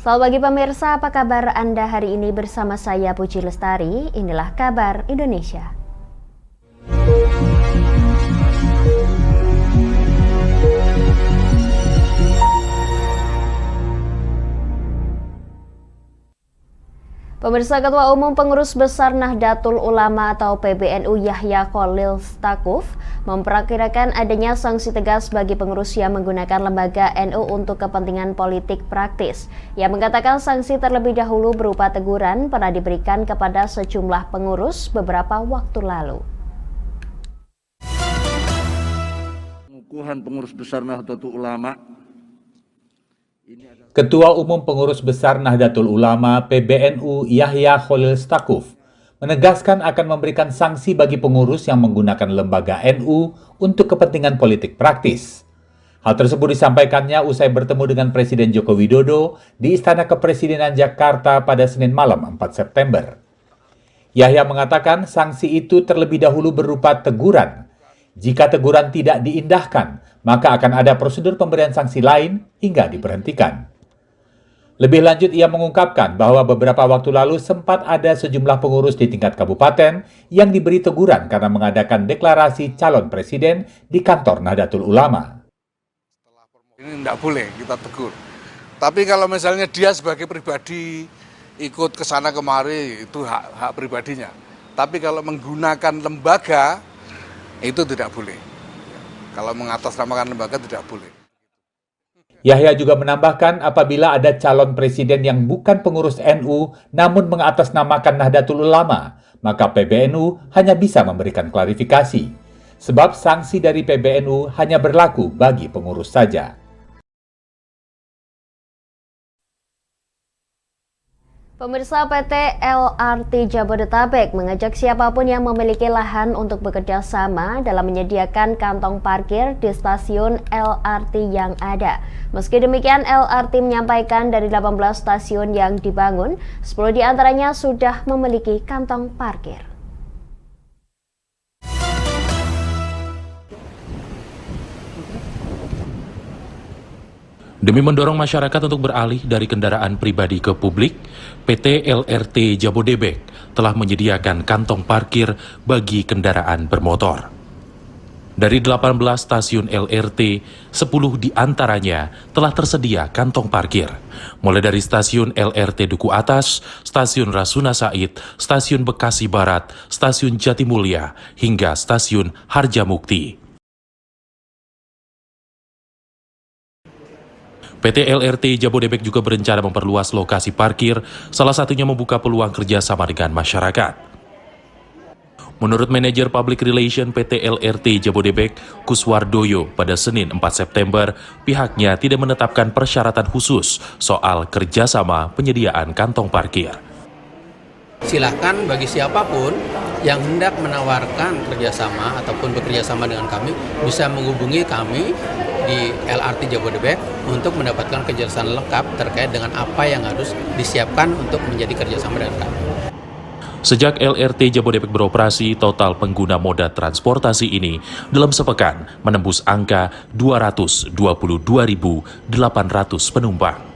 Selamat pagi pemirsa, apa kabar Anda hari ini bersama saya Puji Lestari? Inilah kabar Indonesia. Pemirsa, Ketua Umum Pengurus Besar Nahdlatul Ulama atau PBNU Yahya Cholil Stakuf memperkirakan adanya sanksi tegas bagi pengurus yang menggunakan lembaga NU untuk kepentingan politik praktis. Ia mengatakan sanksi terlebih dahulu berupa teguran pernah diberikan kepada sejumlah pengurus beberapa waktu lalu. Pengukuhan Pengurus Besar Nahdlatul Ulama. Ketua Umum Pengurus Besar Nahdlatul Ulama PBNU Yahya Cholil Stakuf menegaskan akan memberikan sanksi bagi pengurus yang menggunakan lembaga NU untuk kepentingan politik praktis. Hal tersebut disampaikannya usai bertemu dengan Presiden Joko Widodo di Istana Kepresidenan Jakarta pada Senin malam 4 September. Yahya mengatakan sanksi itu terlebih dahulu berupa teguran. Jika teguran tidak diindahkan, maka akan ada prosedur pemberian sanksi lain hingga diberhentikan. Lebih lanjut, ia mengungkapkan bahwa beberapa waktu lalu sempat ada sejumlah pengurus di tingkat kabupaten yang diberi teguran karena mengadakan deklarasi calon presiden di kantor Nahdlatul Ulama. Ini tidak boleh kita tegur. Tapi kalau misalnya dia sebagai pribadi ikut ke sana kemari, itu hak pribadinya. Tapi kalau menggunakan lembaga, itu tidak boleh. Kalau mengatasnamakan lembaga tidak boleh. Yahya juga menambahkan apabila ada calon presiden yang bukan pengurus NU namun mengatasnamakan Nahdlatul Ulama, maka PBNU hanya bisa memberikan klarifikasi. Sebab sanksi dari PBNU hanya berlaku bagi pengurus saja. Pemirsa, PT LRT Jabodetabek mengajak siapapun yang memiliki lahan untuk bekerja sama dalam menyediakan kantong parkir di stasiun LRT yang ada. Meski demikian, LRT menyampaikan dari 18 stasiun yang dibangun, 10 diantaranya sudah memiliki kantong parkir. Demi mendorong masyarakat untuk beralih dari kendaraan pribadi ke publik, PT LRT Jabodebek telah menyediakan kantong parkir bagi kendaraan bermotor. Dari 18 stasiun LRT, 10 diantaranya telah tersedia kantong parkir, mulai dari stasiun LRT Duku Atas, stasiun Rasuna Said, stasiun Bekasi Barat, stasiun Jatimulya, hingga stasiun Harjamukti. PT LRT Jabodebek juga berencana memperluas lokasi parkir, salah satunya membuka peluang kerjasama dengan masyarakat. Menurut manajer Public Relation PT LRT Jabodebek, Kuswardoyo, pada Senin 4 September, pihaknya tidak menetapkan persyaratan khusus soal kerjasama penyediaan kantong parkir. Silakan bagi siapapun yang hendak menawarkan kerjasama ataupun bekerjasama dengan kami bisa menghubungi kami di LRT Jabodebek untuk mendapatkan kejelasan lengkap terkait dengan apa yang harus disiapkan untuk menjadi kerjasama dengan kami. Sejak LRT Jabodebek beroperasi, total pengguna moda transportasi ini dalam sepekan menembus angka 222.800 penumpang.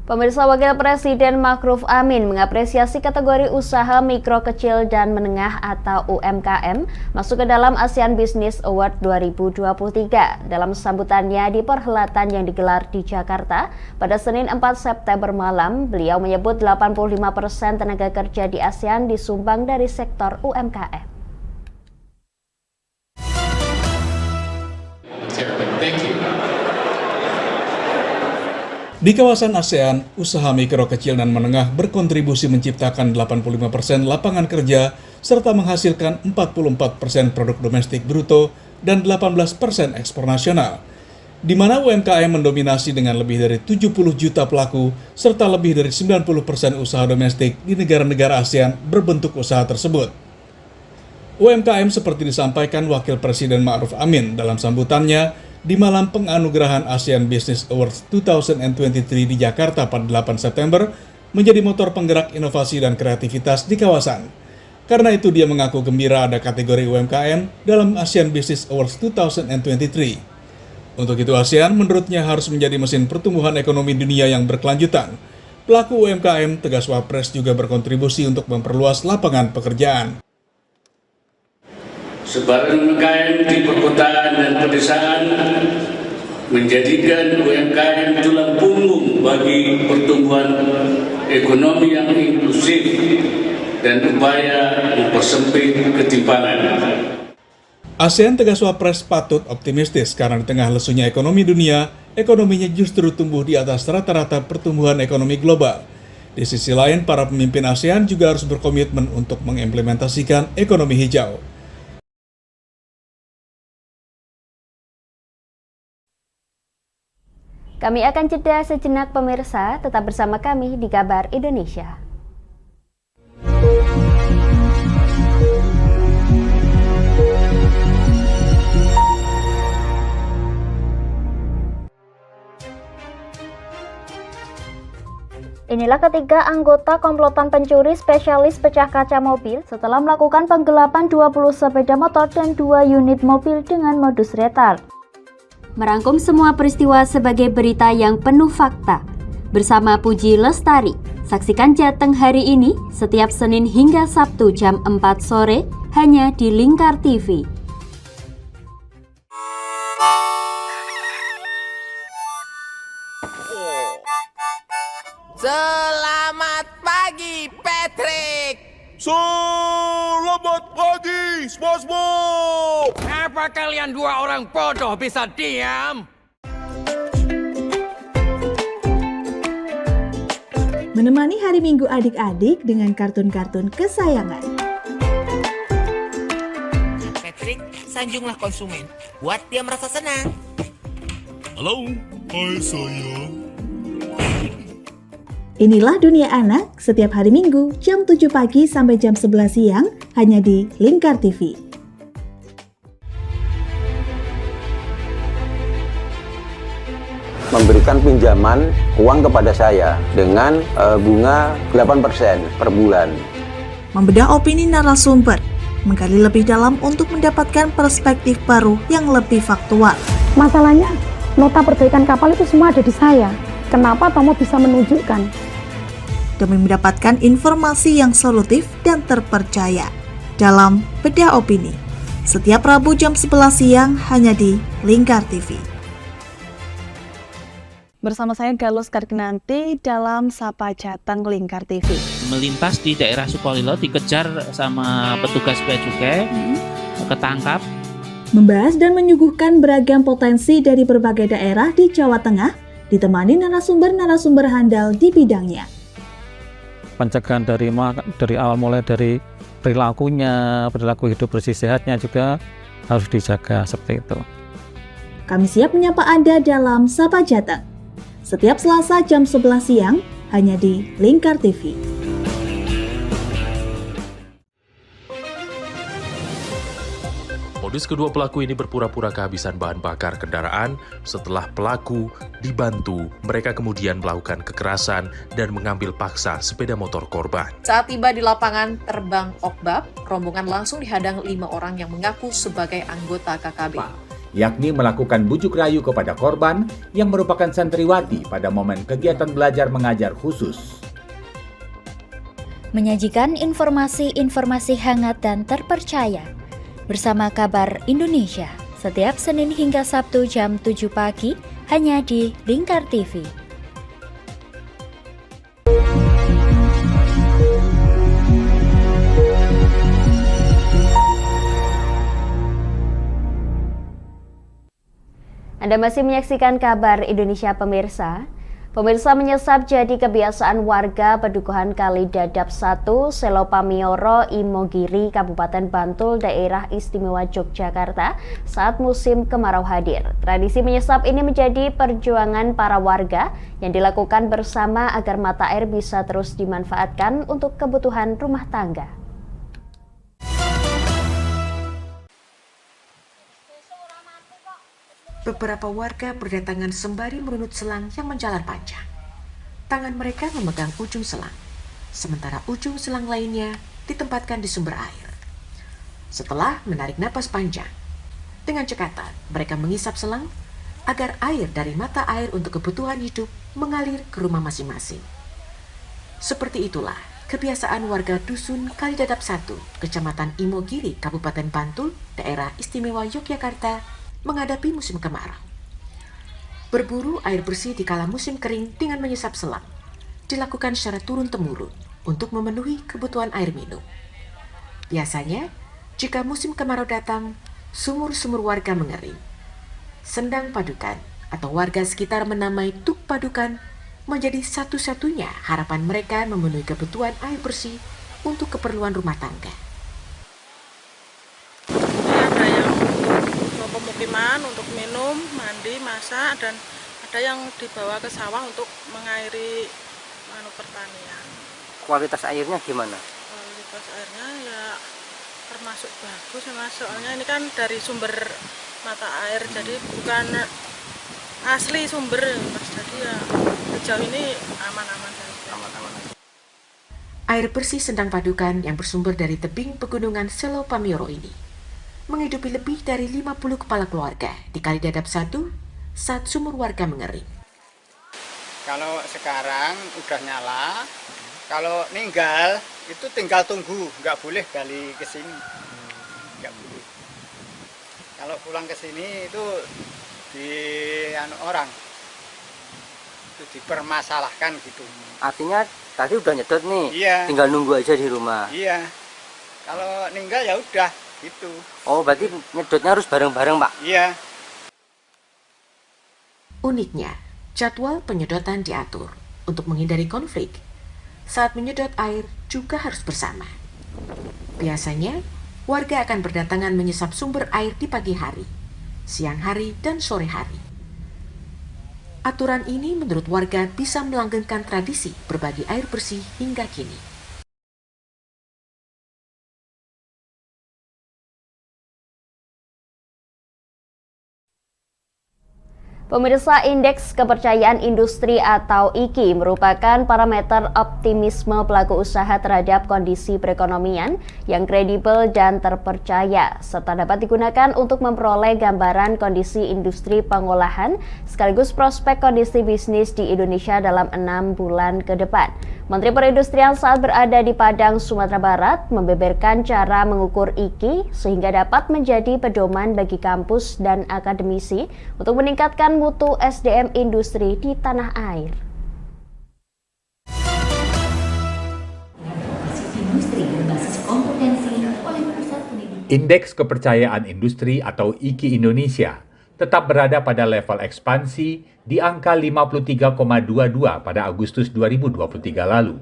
Pemirsa, Wakil Presiden Ma'ruf Amin mengapresiasi kategori usaha mikro kecil dan menengah atau UMKM masuk ke dalam ASEAN Business Award 2023. Dalam sambutannya di perhelatan yang digelar di Jakarta pada Senin 4 September malam, beliau menyebut 85% tenaga kerja di ASEAN disumbang dari sektor UMKM. Di kawasan ASEAN, usaha mikro kecil dan menengah berkontribusi menciptakan 85% lapangan kerja serta menghasilkan 44% produk domestik bruto dan 18% ekspor nasional, di mana UMKM mendominasi dengan lebih dari 70 juta pelaku serta lebih dari 90% usaha domestik di negara-negara ASEAN berbentuk usaha tersebut. UMKM seperti disampaikan Wakil Presiden Ma'ruf Amin dalam sambutannya di malam penganugerahan ASEAN Business Awards 2023 di Jakarta pada 8 September menjadi motor penggerak inovasi dan kreativitas di kawasan. Karena itu dia mengaku gembira ada kategori UMKM dalam ASEAN Business Awards 2023. Untuk itu ASEAN menurutnya harus menjadi mesin pertumbuhan ekonomi dunia yang berkelanjutan. Pelaku UMKM tegas Wapres juga berkontribusi untuk memperluas lapangan pekerjaan. Sebaran UMKM di perkotaan dan pedesaan menjadikan UMKM tulang punggung bagi pertumbuhan ekonomi yang inklusif dan upaya mempersempit ketimpangan. ASEAN tegas Wapres patut optimistis karena di tengah lesunya ekonomi dunia, ekonominya justru tumbuh di atas rata-rata pertumbuhan ekonomi global. Di sisi lain, para pemimpin ASEAN juga harus berkomitmen untuk mengimplementasikan ekonomi hijau. Kami akan jeda sejenak pemirsa, tetap bersama kami di Kabar Indonesia. Inilah ketiga anggota komplotan pencuri spesialis pecah kaca mobil setelah melakukan penggelapan 20 sepeda motor dan 2 unit mobil dengan modus retal. Merangkum semua peristiwa sebagai berita yang penuh fakta. Bersama Puji Lestari, saksikan Jateng hari ini setiap Senin hingga Sabtu jam 4 sore hanya di Lingkar TV. Selamat pagi, Patrick. Selamat pagi, SpongeBob. Apa kalian dua orang bodoh bisa diam? Menemani hari Minggu adik-adik dengan kartun-kartun kesayangan. Patrick, sanjunglah konsumen. Buat dia merasa senang. Halo, hai sayang. Inilah Dunia Anak setiap hari Minggu jam 7 pagi sampai jam 11 siang hanya di Lingkar TV. Memberikan pinjaman uang kepada saya dengan bunga 8% per bulan. Membedah opini narasumber, menggali lebih dalam untuk mendapatkan perspektif baru yang lebih faktual. Masalahnya, nota perbaikan kapal itu semua ada di saya. Kenapa Tomo bisa menunjukkan? Demi mendapatkan informasi yang solutif dan terpercaya dalam Bedah Opini. Setiap Rabu jam 11 siang hanya di Lingkar TV. Bersama saya Galus Karginanti dalam Sapa Jateng Lingkar TV. Melintas di daerah Sukolilo dikejar sama petugas bea cukai, ketangkap. Membahas dan menyuguhkan beragam potensi dari berbagai daerah di Jawa Tengah, ditemani narasumber-narasumber handal di bidangnya. Pencegahan dari awal mulai dari perilaku hidup bersih sehatnya juga harus dijaga seperti itu. Kami siap menyapa Anda dalam Sapa Jateng. Setiap Selasa jam 11 siang hanya di Lingkar TV. Modus kedua pelaku ini berpura-pura kehabisan bahan bakar kendaraan. Setelah pelaku dibantu, mereka kemudian melakukan kekerasan dan mengambil paksa sepeda motor korban. Saat tiba di lapangan terbang Okbab, rombongan langsung dihadang 5 orang yang mengaku sebagai anggota KKB. Yakni melakukan bujuk rayu kepada korban yang merupakan santriwati pada momen kegiatan belajar mengajar khusus. Menyajikan informasi-informasi hangat dan terpercaya bersama Kabar Indonesia setiap Senin hingga Sabtu jam 7 pagi hanya di Lingkar TV. Anda masih menyaksikan Kabar Indonesia pemirsa. Pemirsa, menyesap jadi kebiasaan warga Pedukuhan Kali Dadap 1, Selopamioro, Imogiri, Kabupaten Bantul, Daerah Istimewa Yogyakarta saat musim kemarau hadir. Tradisi menyesap ini menjadi perjuangan para warga yang dilakukan bersama agar mata air bisa terus dimanfaatkan untuk kebutuhan rumah tangga. Beberapa warga berdatangan sembari merunut selang yang menjalar panjang. Tangan mereka memegang ujung selang, sementara ujung selang lainnya ditempatkan di sumber air. Setelah menarik napas panjang, dengan cekatan mereka mengisap selang agar air dari mata air untuk kebutuhan hidup mengalir ke rumah masing-masing. Seperti itulah kebiasaan warga Dusun Kalidadap 1, Kecamatan Imogiri, Kabupaten Bantul, Daerah Istimewa Yogyakarta, menghadapi musim kemarau. Berburu air bersih di kala musim kering dengan menyesap selang dilakukan secara turun-temurun untuk memenuhi kebutuhan air minum. Biasanya, jika musim kemarau datang, sumur-sumur warga mengering. Sendang Padukan atau warga sekitar menamai Tuk Padukan menjadi satu-satunya harapan mereka memenuhi kebutuhan air bersih untuk keperluan rumah tangga. Ada yang untuk pemukiman, untuk minum, mandi, masak, dan ada yang dibawa ke sawah untuk mengairi pertanian. Kualitas airnya gimana? Kualitas airnya ya termasuk bagus ya Mas, soalnya ini kan dari sumber mata air, jadi bukan asli sumber Mas, jadi ya sejauh ini aman-aman saja. Air bersih Sendang Padukan yang bersumber dari tebing pegunungan Selo Pamioro ini menghidupi lebih dari 50 kepala keluarga di Kalidadap 1 saat sumur warga mengering. Kalau sekarang udah nyala, kalau ninggal itu tinggal tunggu, nggak boleh gali ke sini, nggak boleh. Kalau pulang ke sini itu di orang itu dipermasalahkan gitu. Artinya tadi udah nyedot nih, iya. Tinggal nunggu aja di rumah. Iya, kalau ninggal ya udah gitu. Oh, berarti nyedotnya harus bareng-bareng Pak? Iya. Uniknya, jadwal penyedotan diatur untuk menghindari konflik. Saat menyedot air juga harus bersama. Biasanya, warga akan berdatangan menyesap sumber air di pagi hari, siang hari, dan sore hari. Aturan ini menurut warga bisa melanggengkan tradisi berbagi air bersih hingga kini. Pemirsa, Indeks Kepercayaan Industri atau IKI merupakan parameter optimisme pelaku usaha terhadap kondisi perekonomian yang kredibel dan terpercaya, serta dapat digunakan untuk memperoleh gambaran kondisi industri pengolahan sekaligus prospek kondisi bisnis di Indonesia dalam 6 bulan ke depan. Menteri Perindustrian saat berada di Padang, Sumatera Barat, membeberkan cara mengukur IKI sehingga dapat menjadi pedoman bagi kampus dan akademisi untuk meningkatkan mutu SDM industri di tanah air. Indeks Kepercayaan Industri atau IKI Indonesia tetap berada pada level ekspansi di angka 53,22 pada Agustus 2023 lalu.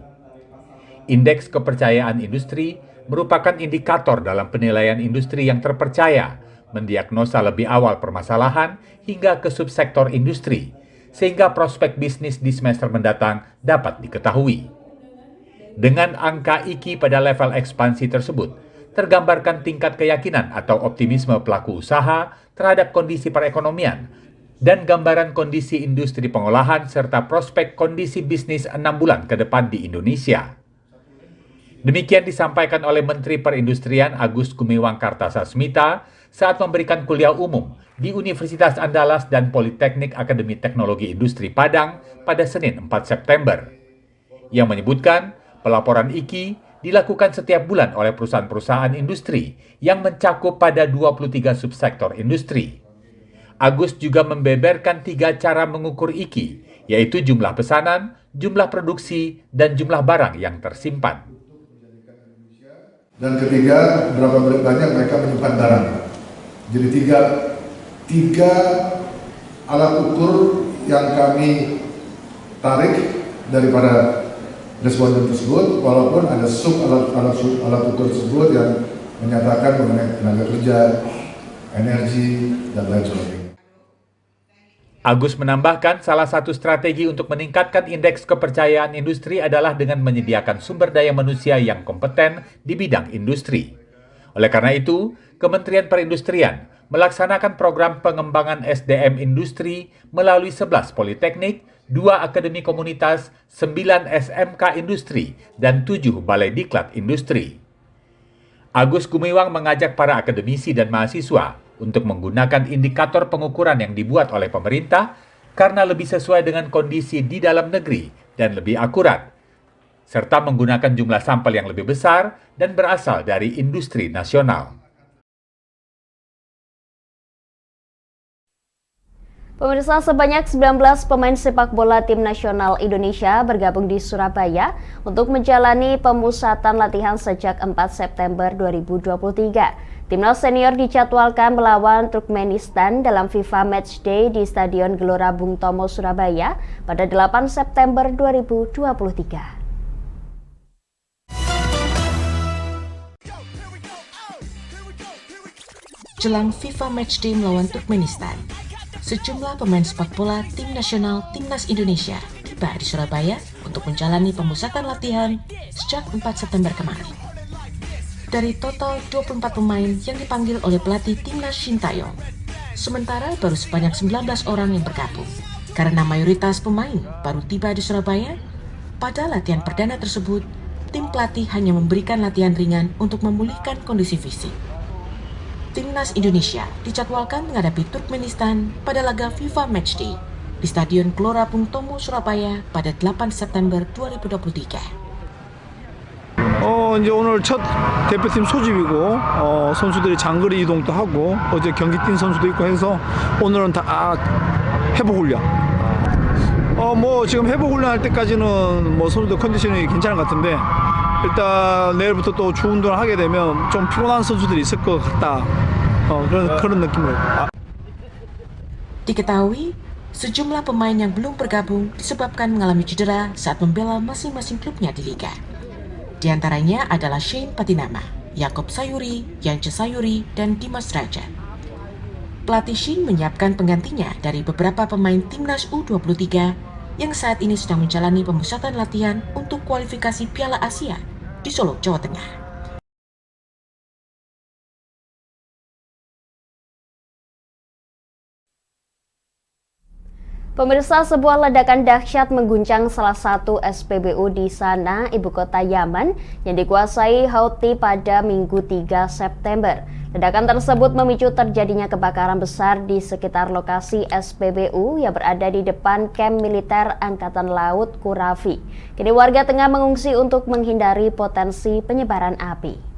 Indeks Kepercayaan Industri merupakan indikator dalam penilaian industri yang terpercaya, mendiagnosa lebih awal permasalahan hingga ke subsektor industri, sehingga prospek bisnis di semester mendatang dapat diketahui. Dengan angka IKI pada level ekspansi tersebut, tergambarkan tingkat keyakinan atau optimisme pelaku usaha terhadap kondisi perekonomian dan gambaran kondisi industri pengolahan serta prospek kondisi bisnis 6 bulan ke depan di Indonesia. Demikian disampaikan oleh Menteri Perindustrian Agus Gumiwang Kartasasmita saat memberikan kuliah umum di Universitas Andalas dan Politeknik Akademi Teknologi Industri Padang pada Senin 4 September. Yang menyebutkan pelaporan IKI dilakukan setiap bulan oleh perusahaan-perusahaan industri yang mencakup pada 23 subsektor industri. Agus juga membeberkan 3 cara mengukur IKI, yaitu jumlah pesanan, jumlah produksi, dan jumlah barang yang tersimpan. Dan ketiga, berapa banyak mereka menyimpan barang. Jadi tiga alat ukur yang kami tarik daripada responden tersebut, walaupun ada alat ukur tersebut yang menyatakan mengenai tenaga kerja, energi, dan lain sebagainya. Agus menambahkan salah satu strategi untuk meningkatkan indeks kepercayaan industri adalah dengan menyediakan sumber daya manusia yang kompeten di bidang industri. Oleh karena itu, Kementerian Perindustrian melaksanakan program pengembangan SDM industri melalui 11 politeknik, 2 akademi komunitas, 9 SMK industri, dan 7 balai diklat industri. Agus Gumiwang mengajak para akademisi dan mahasiswa untuk menggunakan indikator pengukuran yang dibuat oleh pemerintah karena lebih sesuai dengan kondisi di dalam negeri dan lebih akurat, serta menggunakan jumlah sampel yang lebih besar dan berasal dari industri nasional. Pemirsa, sebanyak 19 pemain sepak bola tim nasional Indonesia bergabung di Surabaya untuk menjalani pemusatan latihan sejak 4 September 2023. Timnas senior dijadwalkan melawan Turkmenistan dalam FIFA Matchday di Stadion Gelora Bung Tomo, Surabaya pada 8 September 2023. Jelang FIFA Matchday melawan Turkmenistan, sejumlah pemain sepak bola tim nasional Timnas Indonesia tiba di Surabaya untuk menjalani pemusatan latihan sejak 4 September kemarin. Dari total 24 pemain yang dipanggil oleh pelatih Timnas Shin Tae-yong, sementara baru sebanyak 19 orang yang bergabung. Karena mayoritas pemain baru tiba di Surabaya, pada latihan perdana tersebut, tim pelatih hanya memberikan latihan ringan untuk memulihkan kondisi fisik. Timnas Indonesia dijadwalkan menghadapi Turkmenistan pada laga FIFA Matchday di Stadion Gelora Bung Tomo, Surabaya pada 8 September 2023. 이제 오늘 첫 대표팀 소집이고 선수들이 장거리 이동도 하고 어제 경기 뛴 선수도 있고 해서 오늘은 다 회복 훈련. 뭐 지금 회복 훈련 할 때까지는 뭐 선수들 컨디션이 괜찮은 것 같은데 일단 내일부터 또 주 운동을 하게 되면 좀 피곤한 선수들이 있을 것 같다. 그런 느낌으로. Diketahui, sejumlah pemain yang belum bergabung disebabkan mengalami cedera saat membela masing-masing klubnya di Liga. Di antaranya adalah Shane Patinama, Yakob Sayuri, Yance Sayuri, dan Dimas Derajat. Pelatih Shin menyiapkan penggantinya dari beberapa pemain Timnas U23 yang saat ini sedang menjalani pemusatan latihan untuk kualifikasi Piala Asia di Solo, Jawa Tengah. Pemirsa, sebuah ledakan dahsyat mengguncang salah satu SPBU di Sanaa, ibu kota Yaman, yang dikuasai Houthi pada Minggu 3 September. Ledakan tersebut memicu terjadinya kebakaran besar di sekitar lokasi SPBU yang berada di depan kamp militer Angkatan Laut Qurafi. Kini warga tengah mengungsi untuk menghindari potensi penyebaran api.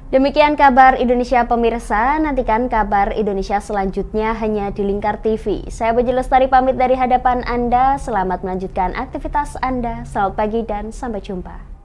Demikian kabar Indonesia pemirsa, nantikan kabar Indonesia selanjutnya hanya di Lingkar TV. Saya Baju Lestari pamit dari hadapan Anda, selamat melanjutkan aktivitas Anda, selamat pagi dan sampai jumpa.